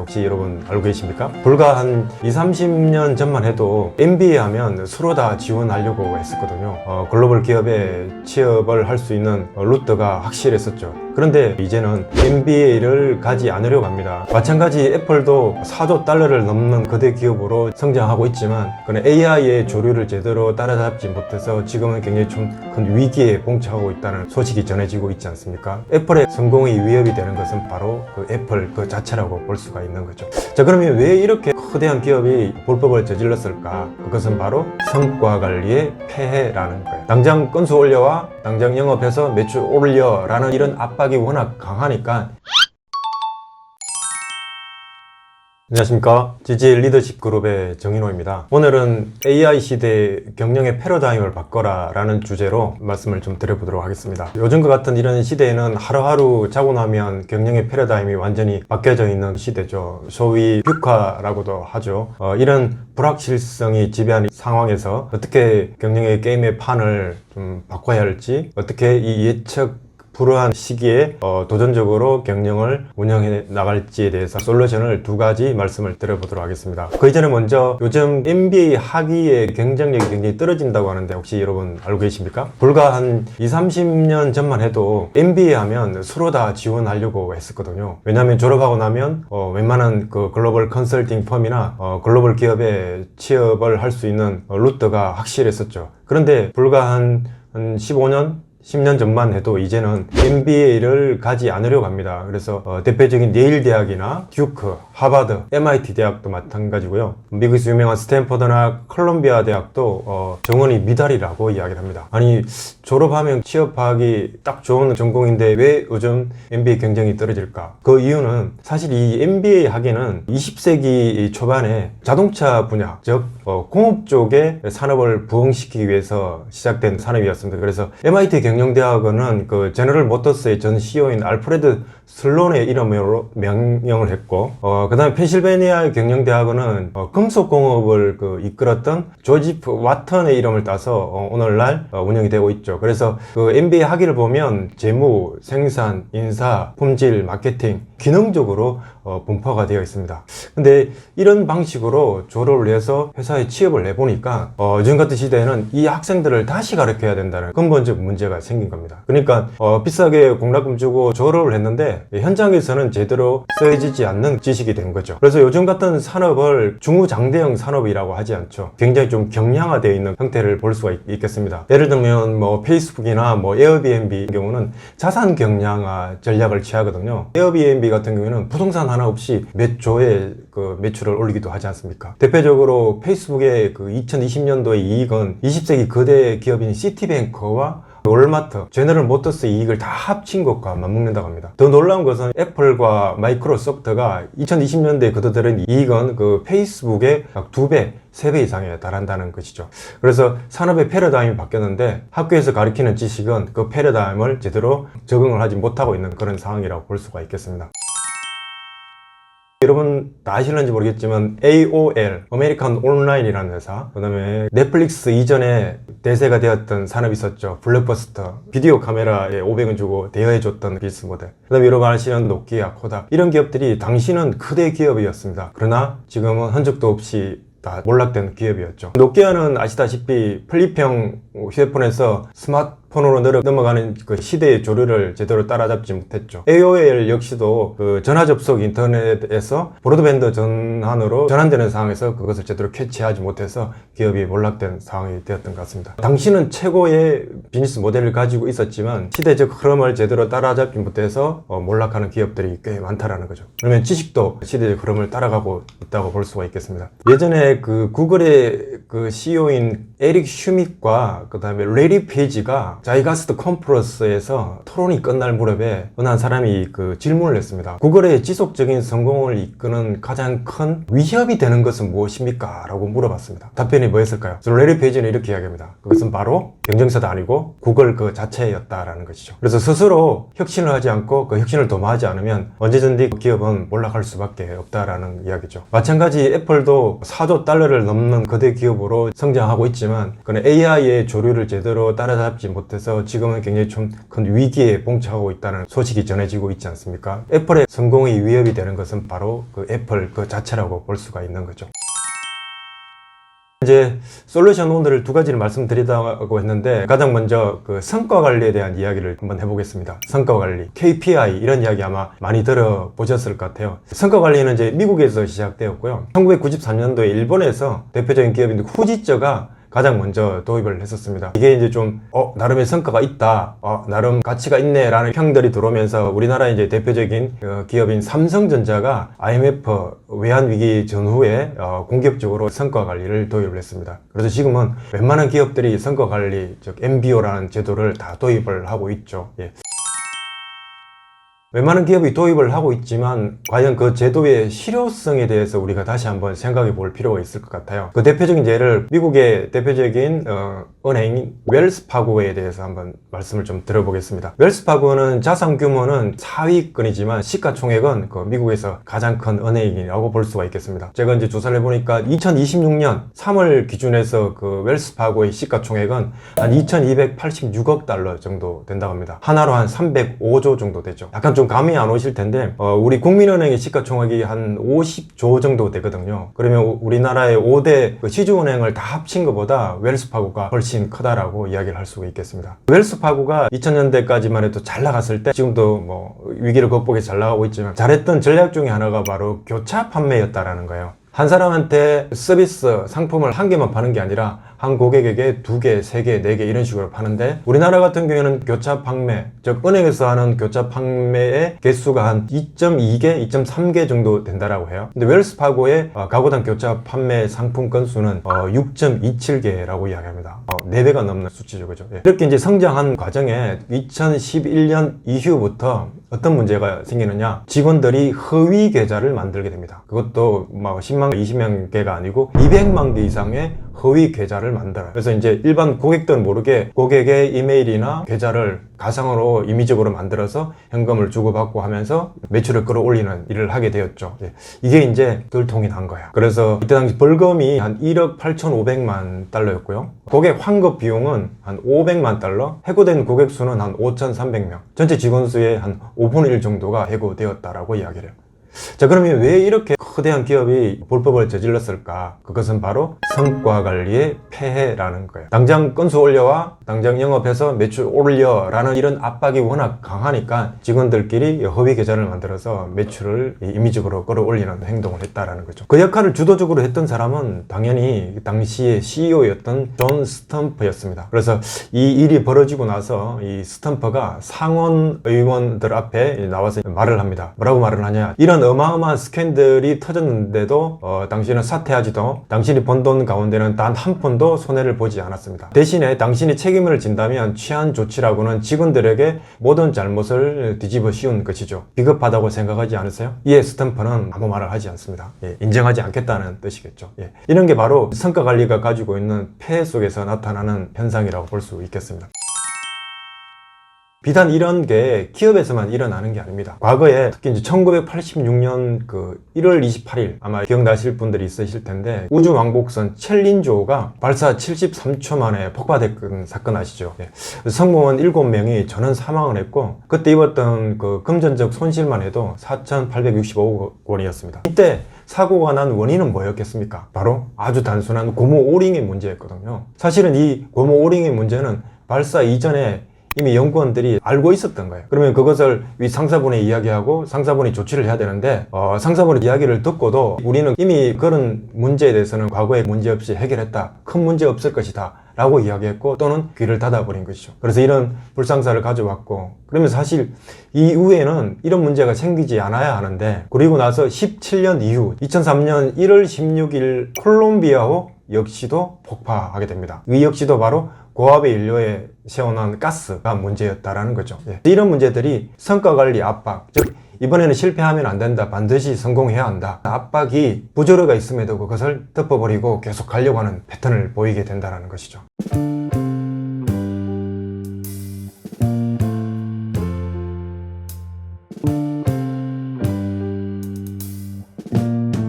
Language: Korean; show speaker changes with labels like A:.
A: 혹시 여러분 알고 계십니까? 불과 한 20-30년 전만 해도 MBA 하면 서로 다 지원하려고 했었거든요. 글로벌 기업에 취업을 할 수 있는 루트가 확실했었죠. 그런데 이제는 MBA를 가지 않으려고 합니다. 마찬가지 애플도 4조 달러를 넘는 거대 기업으로 성장하고 있지만 AI의 조류를 제대로 따라잡지 못해서 지금은 굉장히 좀 큰 위기에 봉착하고 있다는 소식이 전해지고 있지 않습니까? 애플의 성공이 위협이 되는 것은 바로 그 애플 그 자체라고 볼 수가 있는 거죠. 자, 그러면 왜 이렇게 거대한 기업이 불법을 저질렀을까? 그것은 바로 성과 관리의 폐해라는 거예요. 당장 건수 올려와, 당장 영업해서 매출 올려라는 이런 압박이 워낙 강하니까. 안녕하십니까, GG 리더십 그룹의 정인호입니다. 오늘은 AI 시대 경영의 패러다임을 바꿔라 라는 주제로 말씀을 좀 드려보도록 하겠습니다. 요즘과 같은 이런 시대에는 하루하루 자고 나면 경영의 패러다임이 완전히 바뀌어져 있는 시대죠. 소위 뷰카라고도 하죠. 이런 불확실성이 지배하는 상황에서 어떻게 경영의 게임의 판을 좀 바꿔야 할지, 어떻게 이 예측 불허한 시기에 도전적으로 경영을 운영해 나갈지에 대해서 솔루션을 두 가지 말씀을 드려보도록 하겠습니다. 그 이전에 먼저 요즘 MBA 학위의 경쟁력이 굉장히 떨어진다고 하는데 혹시 여러분 알고 계십니까? 불과 한 20-30년 전만 해도 MBA 하면 서로 다 지원하려고 했었거든요. 왜냐하면 졸업하고 나면 웬만한 그 글로벌 컨설팅 펌이나 글로벌 기업에 취업을 할 수 있는 루트가 확실했었죠. 그런데 불과 한 15년 10년 전만 해도 이제는 MBA를 가지 않으려고 합니다. 그래서 대표적인 예일 대학이나 듀크, 하버드, MIT 대학도 마찬가지고요. 미국에서 유명한 스탠퍼드나 콜롬비아 대학도 정원이 미달이라고 이야기를 합니다. 아니, 졸업하면 취업하기 딱 좋은 전공인데 왜 요즘 MBA 경쟁이 떨어질까? 그 이유는 사실 이 MBA 학위는 20세기 초반에 자동차 분야, 즉 공업 쪽의 산업을 부흥시키기 위해서 시작된 산업이었습니다. 그래서 MIT 경영대학원은 그 제너럴 모터스의 전 CEO인 알프레드 슬론의 이름으로 명명을 했고, 그 다음에 펜실베니아 경영대학원은 금속공업을 이끌었던 조지프 와턴의 이름을 따서 오늘날 운영이 되고 있죠. 그래서 그 MBA 학위를 보면 재무, 생산, 인사, 품질, 마케팅 기능적으로 분포가 되어 있습니다. 근데 이런 방식으로 졸업을 해서 회사에 취업을 해보니까 요즘 같은 시대에는 이 학생들을 다시 가르쳐야 된다는 근본적 문제가 생긴 겁니다. 그러니까 비싸게 공락금 주고 졸업을 했는데 현장에서는 제대로 쓰여지지 않는 지식이 된 거죠. 그래서 요즘 같은 산업을 중후장대형 산업이라고 하지 않죠. 굉장히 좀 경량화되어 있는 형태를 볼 수가 있겠습니다. 예를 들면 페이스북이나 에어비앤비 같은 경우는 자산 경량화 전략을 취하거든요. 에어비앤비 같은 경우는 부동산 하나 없이 몇 조의 그 매출을 올리기도 하지 않습니까? 대표적으로 페이스북의 그 2020년도의 이익은 20세기 거대 기업인 시티뱅크와 월마트, 제너럴 모터스 이익을 다 합친 것과 맞먹는다고 합니다. 더 놀라운 것은 애플과 마이크로소프트가 2020년대에 거둬들인 이익은 그 페이스북의 약 2배, 3배 이상에 달한다는 것이죠. 그래서 산업의 패러다임이 바뀌었는데 학교에서 가르치는 지식은 그 패러다임을 제대로 적응을 하지 못하고 있는 그런 상황이라고 볼 수가 있겠습니다. 여러분 다 아시는지 모르겠지만 AOL, 아메리칸 온라인이라는 회사, 그 다음에 넷플릭스 이전에 대세가 되었던 산업이 있었죠. 블록버스터, 비디오 카메라에 500원 주고 대여해줬던 비스 모델, 그 다음에 여러분 아시는 노키아, 코닥, 이런 기업들이 당시는 거대 기업이었습니다. 그러나 지금은 흔적도 없이 다 몰락된 기업이었죠. 노키아는 아시다시피 플립형 휴대폰에서 스마트폰으로 넘어가는 그 시대의 조류를 제대로 따라잡지 못했죠. AOL 역시도 그 전화 접속 인터넷에서 브로드밴드 전환으로 전환되는 상황에서 그것을 제대로 캐치하지 못해서 기업이 몰락된 상황이 되었던 것 같습니다. 당시는 최고의 비즈니스 모델을 가지고 있었지만 시대적 흐름을 제대로 따라잡지 못해서 몰락하는 기업들이 꽤 많다라는 거죠. 그러면 지식도 시대적 흐름을 따라가고 있다고 볼 수가 있겠습니다. 예전에 그 구글의 그 CEO인 에릭 슈밋과 그 다음에 레리 페이지가 자이가스트 컨퍼런스에서 토론이 끝날 무렵에 어느 한 사람이 그 질문을 했습니다. 구글의 지속적인 성공을 이끄는 가장 큰 위협이 되는 것은 무엇입니까? 라고 물어봤습니다. 답변이 뭐였을까요? 레리 페이지는 이렇게 이야기합니다. 그것은 바로 경쟁사도 아니고 구글 그 자체였다라는 것이죠. 그래서 스스로 혁신을 하지 않고 그 혁신을 도모하지 않으면 언제든지 그 기업은 몰락할 수밖에 없다라는 이야기죠. 마찬가지 애플도 4조 달러를 넘는 거대 기업으로 성장하고 있지만 그는 AI의 조류를 제대로 따라잡지 못해 비롯해서 지금은 굉장히 좀 큰 위기에 봉착하고 있다는 소식이 전해지고 있지 않습니까? 애플의 성공이 위협이 되는 것은 바로 그 애플 그 자체라고 볼 수가 있는 거죠. 이제 솔루션 오늘을 두 가지를 말씀드리다고 했는데, 가장 먼저 그 성과 관리에 대한 이야기를 한번 해보겠습니다. 성과 관리, KPI 이런 이야기 아마 많이 들어보셨을 것 같아요. 성과 관리는 이제 미국에서 시작되었고요. 1993년도에 일본에서 대표적인 기업인 후지쩌가 가장 먼저 도입을 했었습니다. 이게 이제 좀 나름의 성과가 있다, 나름 가치가 있네 라는 평들이 들어오면서 우리나라의 이제 대표적인 기업인 삼성전자가 IMF 외환위기 전후에 공격적으로 성과 관리를 도입을 했습니다. 그래서 지금은 웬만한 기업들이 성과 관리, 즉 MBO라는 제도를 다 도입을 하고 있죠. 예. 웬만한 기업이 도입을 하고 있지만 과연 그 제도의 실효성에 대해서 우리가 다시 한번 생각해 볼 필요가 있을 것 같아요. 그 대표적인 예를 미국의 대표적인 은행인 웰스파고에 대해서 한번 말씀을 좀 드려보겠습니다. 웰스파고는 자산 규모는 4위권이지만 시가총액은 그 미국에서 가장 큰 은행이라고 볼 수가 있겠습니다. 제가 이제 조사를 해보니까 2026년 3월 기준에서 그 웰스파고의 시가총액은 한 2286억 달러 정도 된다고 합니다. 하나로 한 305조 정도 되죠. 약간 좀 감이 안 오실 텐데 우리 국민은행의 시가총액이 한 50조 정도 되거든요. 그러면 우리나라의 5대 그 시중은행을 다 합친 것보다 웰스파고가 훨씬 크다라고 이야기를 할 수가 있겠습니다. 웰스파고가 2000년대까지만 해도 잘 나갔을 때, 지금도 뭐 위기를 극복해서 잘 나가고 있지만 잘했던 전략 중에 하나가 바로 교차 판매였다라는 거예요. 한 사람한테 서비스, 상품을 한 개만 파는 게 아니라 한 고객에게 2개, 3개, 4개 이런 식으로 파는데, 우리나라 같은 경우에는 교차 판매, 즉 은행에서 하는 교차 판매의 개수가 한 2.2개, 2.3개 정도 된다라고 해요. 근데 웰스파고의 가구당 교차 판매 상품 건수는 6.27개라고 이야기합니다. 4배가 넘는 수치죠, 그죠? 예. 이렇게 이제 성장한 과정에 2011년 이후부터 어떤 문제가 생기느냐, 직원들이 허위 계좌를 만들게 됩니다. 그것도 막 10만, 20만 개가 아니고 200만 개 이상의 허위 계좌를 만들어요. 그래서 이제 일반 고객들은 모르게 고객의 이메일이나 계좌를 가상으로 임의적으로 만들어서 현금을 주고받고 하면서 매출을 끌어올리는 일을 하게 되었죠. 이게 이제 들통이 난 거야. 그래서 이때 당시 벌금이 한 1억 8,500만 달러였고요. 고객 환급 비용은 한 500만 달러, 해고된 고객 수는 한 5,300명, 전체 직원 수의 한 5분의 1 정도가 해고되었다라고 이야기를 해요. 자, 그러면 왜 이렇게 거대한 기업이 불법을 저질렀을까? 그것은 바로 성과 관리의 폐해라는 거예요. 당장 건수 올려와, 당장 영업해서 매출 올려 라는 이런 압박이 워낙 강하니까 직원들끼리 허위 계좌를 만들어서 매출을 임의적으로 끌어올리는 행동을 했다라는 거죠. 그 역할을 주도적으로 했던 사람은 당연히 당시의 CEO였던 존 스탬퍼였습니다. 그래서 이 일이 벌어지고 나서 이 스탬퍼가 상원 의원들 앞에 나와서 말을 합니다. 뭐라고 말을 하냐? 이런 어마어마한 스캔들이 터졌는데도 당신은 사퇴하지도, 당신이 번 돈 가운데는 단 한 푼도 손해를 보지 않았습니다. 대신에 당신이 책임을 진다면 취한 조치라고는 직원들에게 모든 잘못을 뒤집어 씌운 것이죠. 비겁하다고 생각하지 않으세요? 이에 스탬퍼는 아무 말을 하지 않습니다. 인정하지 않겠다는 뜻이겠죠. 이런 게 바로 성과관리가 가지고 있는 폐해 속에서 나타나는 현상이라고 볼 수 있겠습니다. 비단 이런 게 기업에서만 일어나는 게 아닙니다. 과거에 특히 이제 1986년 그 1월 28일 아마 기억나실 분들이 있으실 텐데, 우주 왕복선 챌린저가 발사 73초 만에 폭파됐던 사건 아시죠? 승무원 7명이 전원 사망을 했고, 그때 입었던 그 금전적 손실만 해도 4,865억 원이었습니다. 이때 사고가 난 원인은 뭐였겠습니까? 바로 아주 단순한 고무 오링의 문제였거든요. 사실은 이 고무 오링의 문제는 발사 이전에 이미 연구원들이 알고 있었던 거예요. 그러면 그것을 위 상사분에 이야기하고 상사분이 조치를 해야 되는데, 상사분의 이야기를 듣고도 우리는 이미 그런 문제에 대해서는 과거에 문제없이 해결했다, 큰 문제 없을 것이다 라고 이야기했고, 또는 귀를 닫아버린 것이죠. 그래서 이런 불상사를 가져왔고, 그러면 사실 이후에는 이런 문제가 생기지 않아야 하는데, 그리고 나서 17년 이후 2003년 1월 16일 콜롬비아호 역시도 폭파하게 됩니다. 이 역시도 바로 고압의 연료에 세워놓은 가스가 문제였다라는 거죠. 이런 문제들이 성과관리 압박, 즉 이번에는 실패하면 안 된다, 반드시 성공해야 한다, 압박이 부조리가 있음에도 그것을 덮어버리고 계속 가려고 하는 패턴을 보이게 된다는 것이죠.